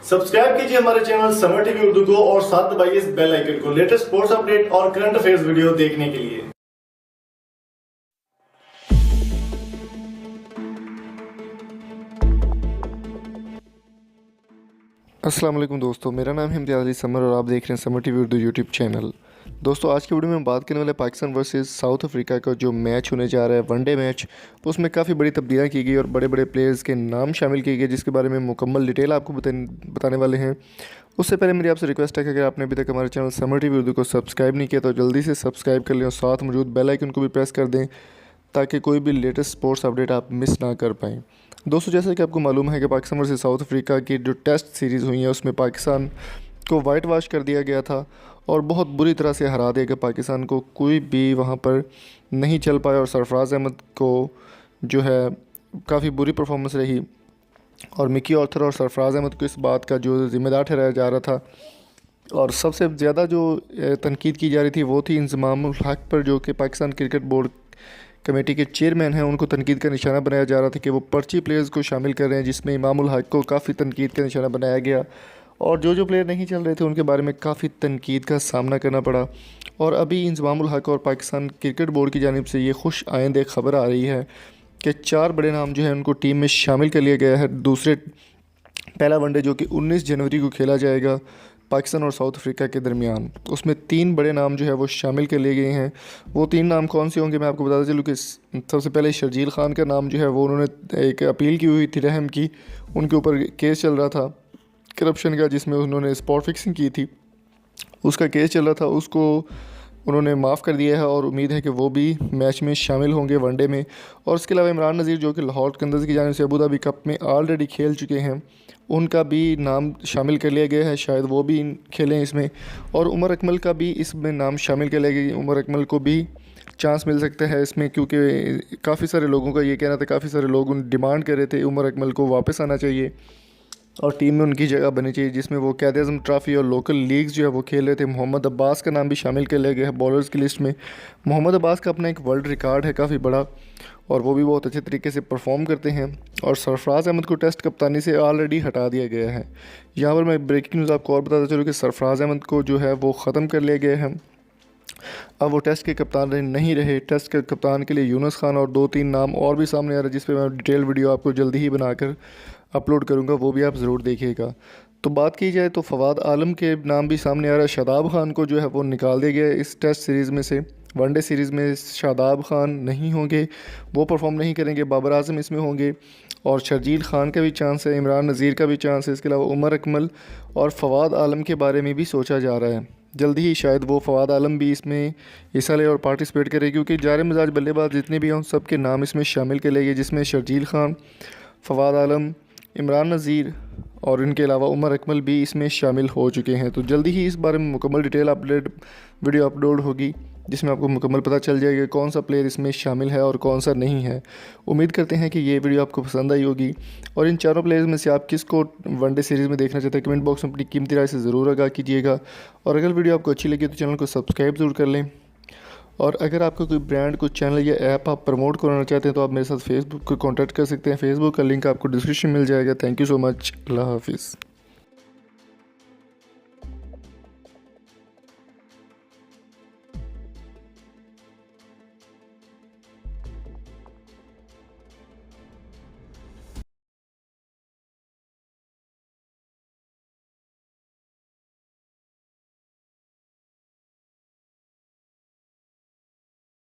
Subscribe कीजिए हमारे channel summer TV Urdu को और साथ दबाइए इस बेल आइकन को लेटेस्ट स्पोर्ट्स अपडेट और करंट अफेयर्स वीडियो देखने के लिए। अस्सलाम वालेकुम दोस्तों, मेरा नाम है इम्तियाज़ अली समर और आप देख रहे हैं summer TV Urdu YouTube channel. दोस्तों, आज की वीडियो में हम बात करने वाले पाकिस्तान वर्सेस साउथ अफ्रीका का जो मैच होने जा रहा है, वनडे मैच। उसमें काफ़ी बड़ी तब्दीलियाँ की गई और बड़े बड़े प्लेयर्स के नाम शामिल किए गए, जिसके बारे में मुकम्मल डिटेल आपको बताने वाले हैं। उससे पहले मेरी आपसे रिक्वेस्ट है कि अगर आपने अभी तक हमारे चैनल समर टीवी उर्दू को सब्सक्राइब नहीं किया तो जल्दी से सब्सक्राइब कर लें और साथ मौजूद बेल आइकन को भी प्रेस कर दें ताकि कोई भी लेटेस्ट स्पोर्ट्स अपडेट आप मिस ना कर पाएँ। दोस्तों, जैसा कि आपको मालूम है कि पाकिस्तान वर्सेस साउथ अफ्रीका की जो टेस्ट सीरीज़ हुई है उसमें पाकिस्तान को वाइट वाश कर दिया गया था और बहुत बुरी तरह से हरा दिया गया पाकिस्तान को। कोई भी वहाँ पर नहीं चल पाया और सरफराज अहमद को जो है काफ़ी बुरी परफॉर्मेंस रही और मिकी ऑर्थर और सरफराज अहमद को इस बात का जो ज़िम्मेदार ठहराया जा रहा था। और सबसे ज़्यादा जो तनकीद की जा रही थी वो थी इंज़मामुल हक़ पर, जो कि पाकिस्तान क्रिकेट बोर्ड कमेटी के चेयरमैन हैं। उनको तनकीद का निशाना बनाया जा रहा था कि वो पर्ची प्लेयर्स को शामिल कर रहे हैं, जिसमें इमामुल हक़ को काफ़ी तनकीद का निशाना बनाया गया और जो प्लेयर नहीं चल रहे थे उनके बारे में काफ़ी तनकीद का सामना करना पड़ा। और अभी इंज़मामुल हक़ और पाकिस्तान क्रिकेट बोर्ड की जानिब से ये खुश आइंद खबर आ रही है कि 4 बड़े नाम जो है उनको टीम में शामिल कर लिया गया है। पहला वनडे जो कि 19 जनवरी को खेला जाएगा पाकिस्तान और साउथ अफ्रीका के दरमियान, उसमें 3 बड़े नाम जो है वो शामिल कर लिए गए हैं। वो 3 नाम कौन से होंगे मैं आपको बताता चलूँ कि सबसे पहले शर्जील खान का नाम जो है वो उन्होंने एक अपील की हुई थी रहम की, उनके ऊपर केस चल रहा था करप्शन का, जिसमें उन्होंने स्पॉट फिक्सिंग की थी, उसका केस चल रहा था, उसको उन्होंने माफ़ कर दिया है और उम्मीद है कि वो भी मैच में शामिल होंगे वनडे में। और उसके अलावा इमरान नज़ीर जो कि लाहौर कंदर्स की जानिब से अबू धाबी कप में ऑलरेडी खेल चुके हैं, उनका भी नाम शामिल कर लिया गया है, शायद वो भी खेलें इसमें। और उमर अकमल का भी इसमें नाम शामिल कर लिया गया, उमर अकमल को भी चांस मिल सकता है इसमें, क्योंकि काफ़ी सारे लोगों का ये कहना था, काफ़ी सारे लोग डिमांड कर रहे थे उमर अकमल को वापस आना चाहिए और टीम में उनकी जगह बनी चाहिए, जिसमें वो क़ायद-ए-आज़म ट्रॉफ़ी और लोकल लीग्स जो है वो खेल रहे थे। मोहम्मद अब्बास का नाम भी शामिल कर लिया गया है बॉलर्स की लिस्ट में। मोहम्मद अब्बास का अपना एक वर्ल्ड रिकॉर्ड है काफ़ी बड़ा और वो भी बहुत अच्छे तरीके से परफॉर्म करते हैं। और सरफराज अहमद को टेस्ट कप्तानी से ऑलरेडी हटा दिया गया है। यहाँ पर मैं ब्रेकिंग न्यूज़ आपको और बताता चलूँ कि सरफराज अहमद को जो है वो ख़त्म कर लिया गया है, अब वो टेस्ट के कप्तान नहीं रहे। टेस्ट के कप्तान के लिए यूनुस खान और 2-3 नाम और भी सामने आ रहे हैं, जिस पर मैं डिटेल वीडियो आपको जल्दी ही बनाकर अपलोड करूँगा, वो भी आप ज़रूर देखिएगा। तो बात की जाए तो फवाद आलम के नाम भी सामने आ रहा है। शादाब खान को जो है वो निकाल दिया गया है इस टेस्ट सीरीज़ में से। वनडे सीरीज़ में शादाब खान नहीं होंगे, वो परफॉर्म नहीं करेंगे। बाबर आजम इसमें होंगे और शर्जील खान का भी चांस है, इमरान नज़ीर का भी चांस है। इसके अलावा उमर अकमल और फवाद आलम के बारे में भी सोचा जा रहा है, जल्दी ही शायद वो फवाद आलम भी इसमें हिस्सा ले और पार्टिसिपेट करे, क्योंकि जारे मिजाज बल्लेबाज जितने भी हों सबके नाम इसमें शामिल कर लिए गए, जिसमें शर्जील खान, फवाद आलम, इमरान नज़ीर और इनके अलावा उमर अकमल भी इसमें शामिल हो चुके हैं। तो जल्दी ही इस बारे में मुकम्मल डिटेल अपडेट वीडियो अपलोड होगी, जिसमें आपको मुकम्मल पता चल जाएगा कौन सा प्लेयर इसमें शामिल है और कौन सा नहीं है। उम्मीद करते हैं कि ये वीडियो आपको पसंद आई होगी और इन 4 प्लेयर्स में से आप किसको वनडे सीरीज़ में देखना चाहते हैं कमेंट बॉक्स में अपनी कीमती राय से ज़रूर आगाह कीजिएगा। और अगर वीडियो आपको अच्छी लगी तो चैनल को सब्सक्राइब ज़रूर कर लें। और अगर आपका कोई ब्रांड, कोई चैनल या ऐप आप प्रमोट कराना चाहते हैं तो आप मेरे साथ फेसबुक को कॉन्टैक्ट कर सकते हैं। फेसबुक का लिंक आपको डिस्क्रिप्शन मिल जाएगा। Thank you so much. अल्लाह हाफिज़।